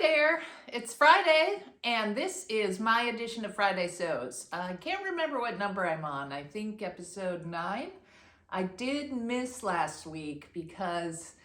there, it's Friday, and this is my edition of Friday Sews. I can't remember what number I'm on. I think episode 9. I did miss last week because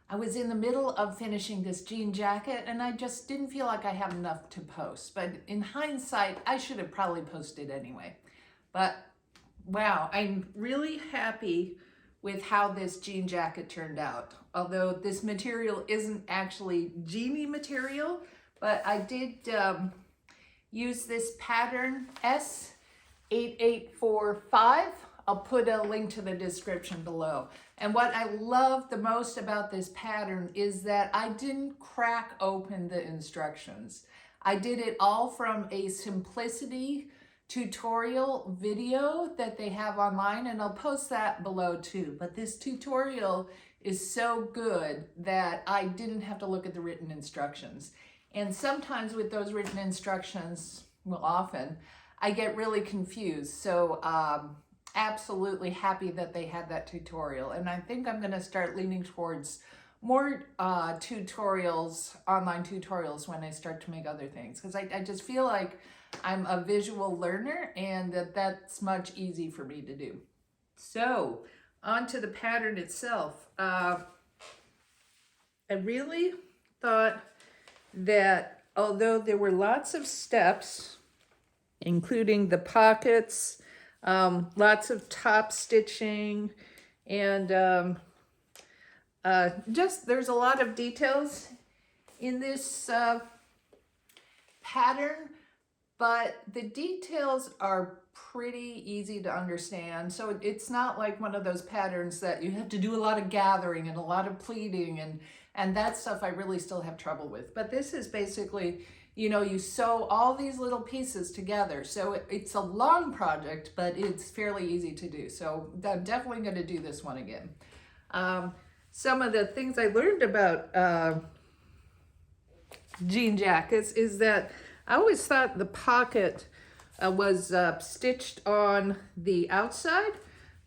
I was in the middle of finishing this jean jacket and I just didn't feel like I had enough to post. But in hindsight, I should have probably posted anyway. But wow, I'm really happy with how this jean jacket turned out. Although this material isn't actually jeany material, but I did use this pattern S8845. I'll put a link to the description below. And what I love the most about this pattern is that I didn't crack open the instructions. I did it all from a simplicity tutorial video that they have online, and I'll post that below too. But this tutorial is so good that I didn't have to look at the written instructions. And sometimes with those written instructions, well, often, I get really confused. So absolutely happy that they had that tutorial. And I think I'm gonna start leaning towards more tutorials, online tutorials, when I start to make other things. Because I just feel like I'm a visual learner and that's much easier for me to do. So onto the pattern itself. I really thought that although there were lots of steps, including the pockets, lots of top stitching, and just there's a lot of details in this pattern, but the details are pretty easy to understand. So it's not like one of those patterns that you have to do a lot of gathering and a lot of pleating, and that stuff I really still have trouble with. But this is basically, you know, you sew all these little pieces together. So it's a long project, but it's fairly easy to do. So I'm definitely going to do this one again. Some of the things I learned about jean jackets is that I always thought the pocket was stitched on the outside,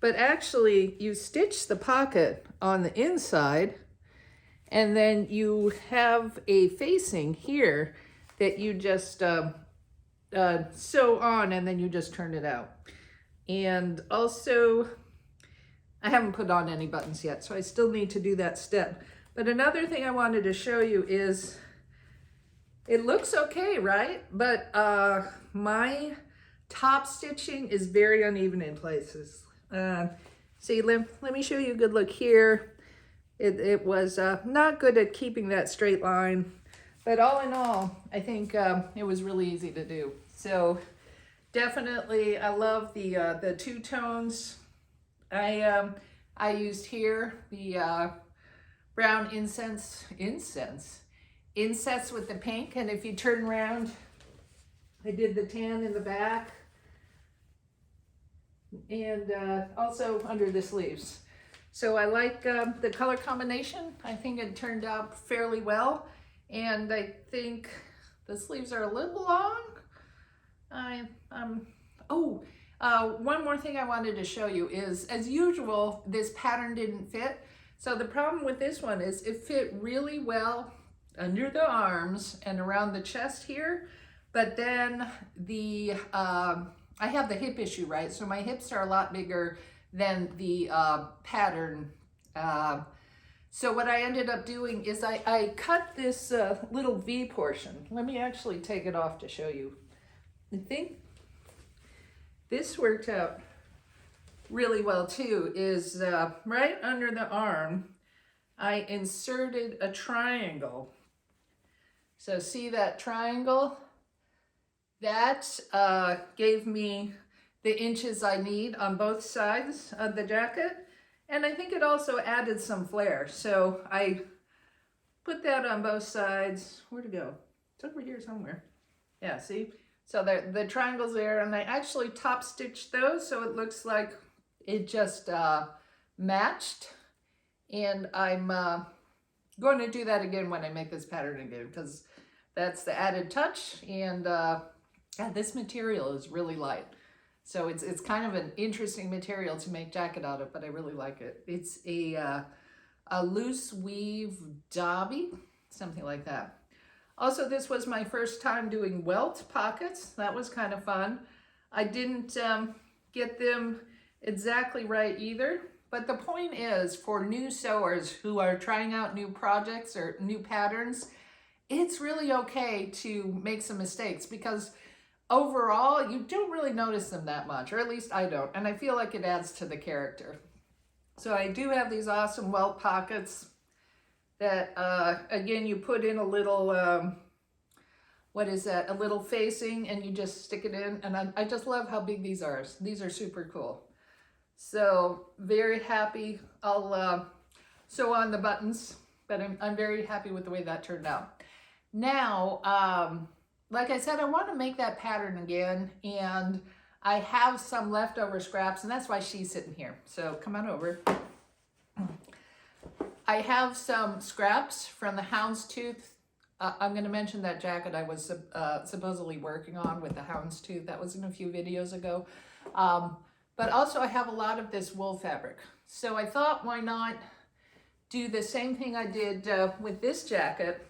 but actually you stitch the pocket on the inside, and then you have a facing here that you just sew on, and then you just turn it out. And also, I haven't put on any buttons yet, so I still need to do that step. But another thing I wanted to show you is, it looks okay, right? But my top stitching is very uneven in places. See, let me show you a good look here. It was not good at keeping that straight line, but all in all, I think it was really easy to do. So definitely, I love the two tones. I used here the brown incense with the pink, and if you turn around, I did the tan in the back and also under the sleeves. So I like the color combination. I think it turned out fairly well, and I think the sleeves are a little long. One more thing I wanted to show you is, as usual, this pattern didn't fit. So the problem with this one is it fit really well under the arms and around the chest here, but then I have the hip issue, right? So my hips are a lot bigger than the pattern. So what I ended up doing is I cut this little V portion. Let me actually take it off to show you. I think this worked out really well too, is right under the arm, I inserted a triangle. So see that triangle? That gave me the inches I need on both sides of the jacket. And I think it also added some flair. So I put that on both sides. Where'd it go? It's over here somewhere. Yeah, see? So the triangle's there, and I actually top stitched those so it looks like it just matched. And I'm going to do that again when I make this pattern again, because that's the added touch. And yeah, this material is really light. So it's kind of an interesting material to make jacket out of, but I really like it. It's a loose weave dobby, something like that. Also, this was my first time doing welt pockets. That was kind of fun. I didn't get them exactly right either. But the point is, for new sewers who are trying out new projects or new patterns, it's really okay to make some mistakes, because overall, you don't really notice them that much, or at least I don't. And I feel like it adds to the character. So I do have these awesome welt pockets that, again, you put in a little, what is that? A little facing, and you just stick it in. And I just love how big these are. These are super cool. So very happy. I'll sew on the buttons, but I'm very happy with the way that turned out. Now, like I said, I want to make that pattern again, and I have some leftover scraps, and that's why she's sitting here. So come on over. I have some scraps from the houndstooth. I'm going to mention that jacket I was supposedly working on with the houndstooth. That was in a few videos ago. But also I have a lot of this wool fabric. So I thought, why not do the same thing I did with this jacket,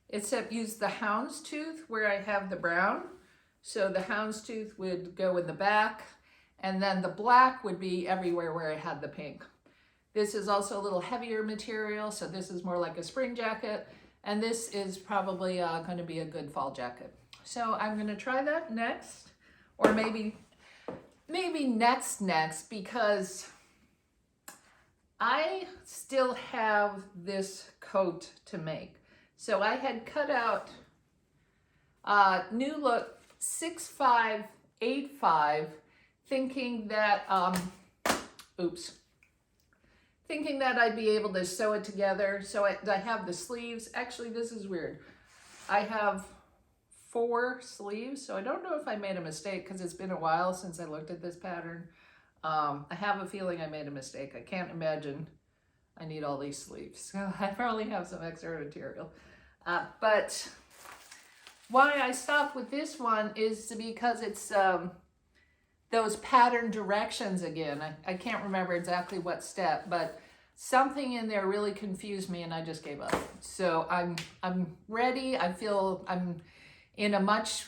except use the houndstooth where I have the brown. So the houndstooth would go in the back, and then the black would be everywhere where I had the pink. This is also a little heavier material, so this is more like a spring jacket, and this is probably going to be a good fall jacket. So I'm going to try that next, or maybe next, because I still have this coat to make. So I had cut out New Look 6585, thinking that, thinking that I'd be able to sew it together. So I have the sleeves. Actually, this is weird. I have 4 sleeves, so I don't know if I made a mistake, because it's been a while since I looked at this pattern. I have a feeling I made a mistake. I can't imagine I need all these sleeves, so I probably have some extra material. But why I stopped with this one is because it's those pattern directions again. I can't remember exactly what step, but something in there really confused me, and I just gave up. So I'm ready. I feel I'm in a much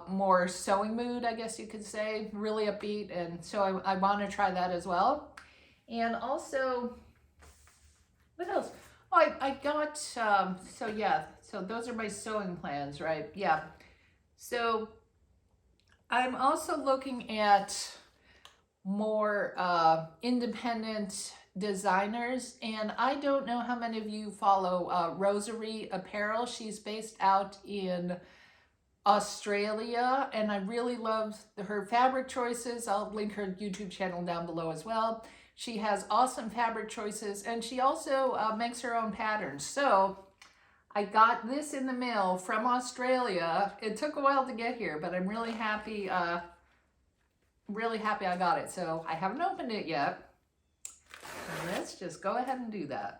more sewing mood, I guess you could say, really upbeat, and so I want to try that as well. And also, what else? Oh, I got, so yeah, so those are my sewing plans, right? Yeah. So I'm also looking at more independent designers, and I don't know how many of you follow Rosary Apparel. She's based out in Australia, and I really love her fabric choices. I'll link her YouTube channel down below as well. She has awesome fabric choices, and she also makes her own patterns. So I got this in the mail from Australia. It took a while to get here, but I'm really happy I got it. So I haven't opened it yet. So let's just go ahead and do that.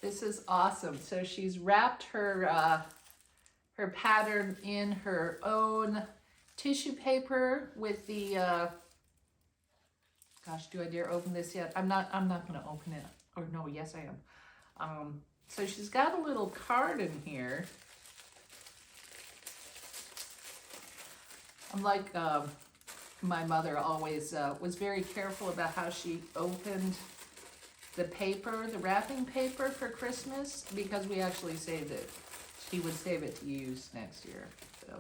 This is awesome. So she's wrapped her her pattern in her own tissue paper with the gosh, do I dare open this yet? I'm not gonna open it. Or no, yes I am. So she's got a little card in here. I'm like my mother always was very careful about how she opened the paper, the wrapping paper for Christmas, because we actually saved it. She would save it to use next year. So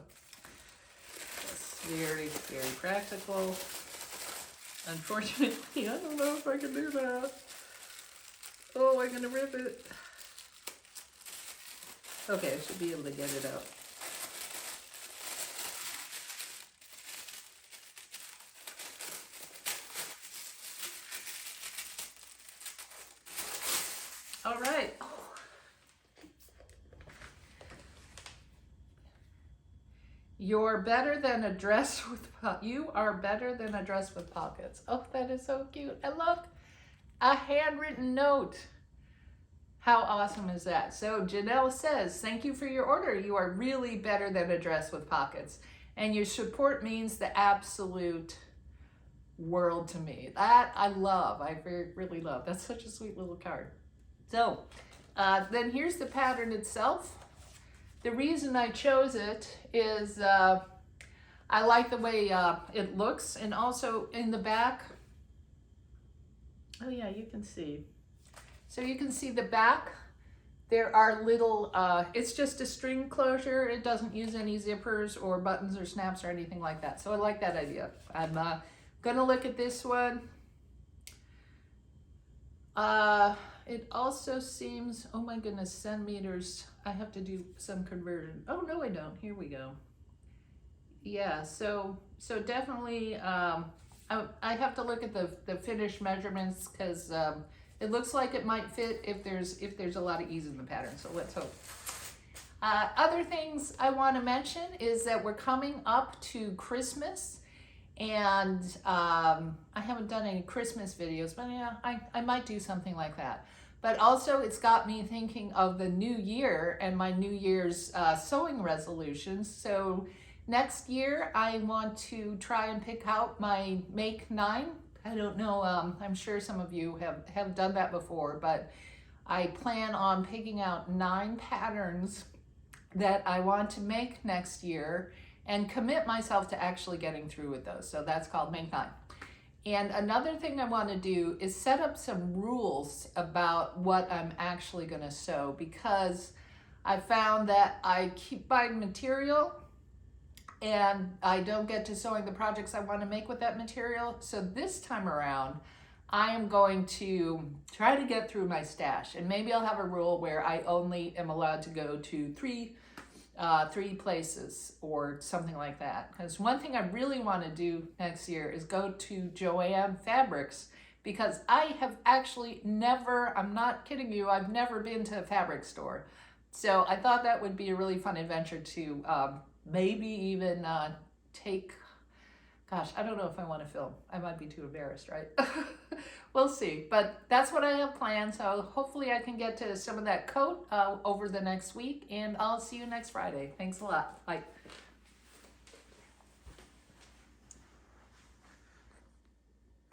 that's very, very practical. Unfortunately, I don't know if I can do that. Oh, I'm gonna rip it. Okay, I should be able to get it out. All right. You're better than a dress with you are better than a dress with pockets. Oh, that is so cute. And look, a handwritten note. How awesome is that? So Janelle says, thank you for your order. You are really better than a dress with pockets. And your support means the absolute world to me. That I love. I really love. That's such a sweet little card. So then here's the pattern itself. The reason I chose it is I like the way it looks, and also in the back, oh yeah, you can see. So you can see the back, there are little, it's just a string closure. It doesn't use any zippers or buttons or snaps or anything like that. So I like that idea. I'm gonna look at this one. It also seems, oh my goodness, centimeters. I have to do some conversion. Oh no, I don't. Here we go. Yeah, so definitely, I have to look at the finished measurements, because it looks like it might fit if there's a lot of ease in the pattern. So let's hope. Other things I want to mention is that we're coming up to Christmas, and I haven't done any Christmas videos, but yeah, I might do something like that. But also, it's got me thinking of the new year and my New Year's sewing resolutions. So next year, I want to try and pick out my Make 9. I don't know, I'm sure some of you have done that before, but I plan on picking out 9 patterns that I want to make next year and commit myself to actually getting through with those. So that's called Make 9. And another thing I want to do is set up some rules about what I'm actually going to sew, because I found that I keep buying material and I don't get to sewing the projects I want to make with that material. So this time around, I am going to try to get through my stash, and maybe I'll have a rule where I only am allowed to go to three places or something like that. Because one thing I really want to do next year is go to Joann Fabrics, because I have actually never, I'm not kidding you, I've never been to a fabric store. So I thought that would be a really fun adventure to maybe even take, gosh, I don't know if I want to film. I might be too embarrassed, right? We'll see. But that's what I have planned. So hopefully I can get to some of that coat over the next week, and I'll see you next Friday. Thanks a lot. Bye.